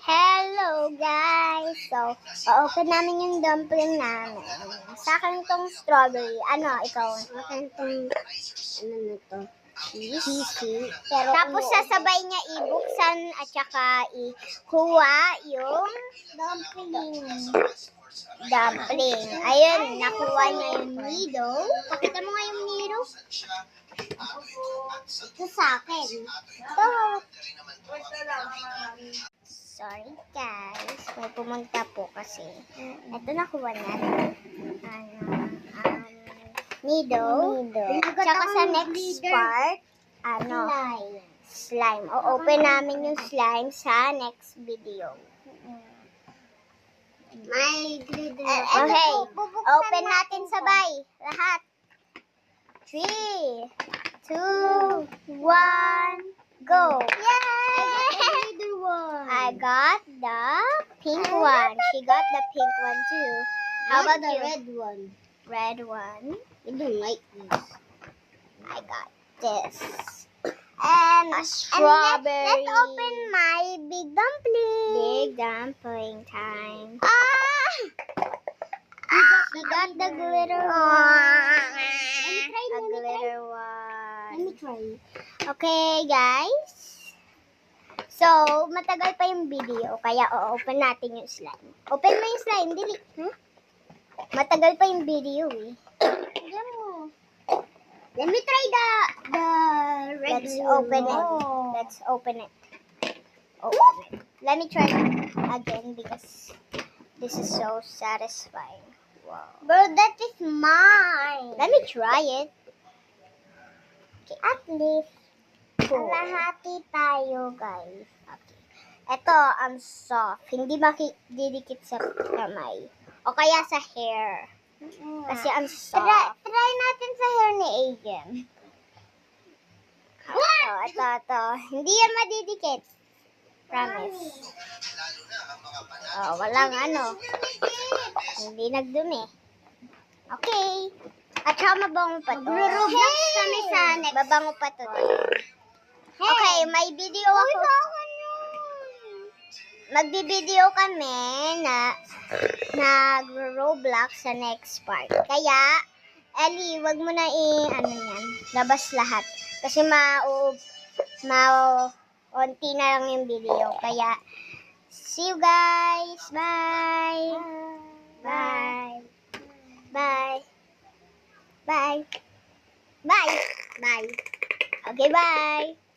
Hello guys! So, open namin yung dumpling namin. Sa akin tong strawberry. Ano, ikaw? Sa akin tong, ano na to? Cheesy. Pero tapos sasabay niya ibuksan at saka ikuha yung dumpling. Ayun, nakuha niya yung nido. Pakita mo nga yung nido. Ito sa akin. Ito. Sorry guys, may pumunta po kasi. Ito nakuha niya. Nido. Tsaka sa next part, slime. O-open namin yung slime sa next video. May glitter. Okay, open natin sabay. Lahat. 3, 2, 1, go! Yay! I got the pink one. She got the pink one too. How about the red one? Red one. You don't like this. I got this. And a strawberry. Let's open my big dumpling. Big dumpling time. She got the glitter one. A glitter one. Let me try. Okay, guys. So, matagal pa yung video, kaya o-open natin yung slime. Open mo yung slime, dili. Matagal pa yung video eh. Let me try the red. Let's open it. Let's open it. Open it. Let me try it again because this is so satisfying. Wow. Bro, that is mine. Let me try it. Okay. At least, kalahati tayo, guys. Okay. Ito, ang soft. Hindi makididikit sa kamay. O kaya sa hair. Kasi ang soft. Try natin sa hair ni Aiden. Ito. Hindi yan madidikit. Promise. Walang ano. Hindi nagdumi. Okay. At saka mabango pa to. Roblox kami sa next. Mabango pa to. Okay, may video ako. Magbi-video kami na nag-Roblox sa next part. Kaya, Ellie, wag mo na labas lahat. Kasi onti na lang yung video. Kaya, see you guys. Bye. Bye. Bye. Bye. Bye. Bye. Okay, bye.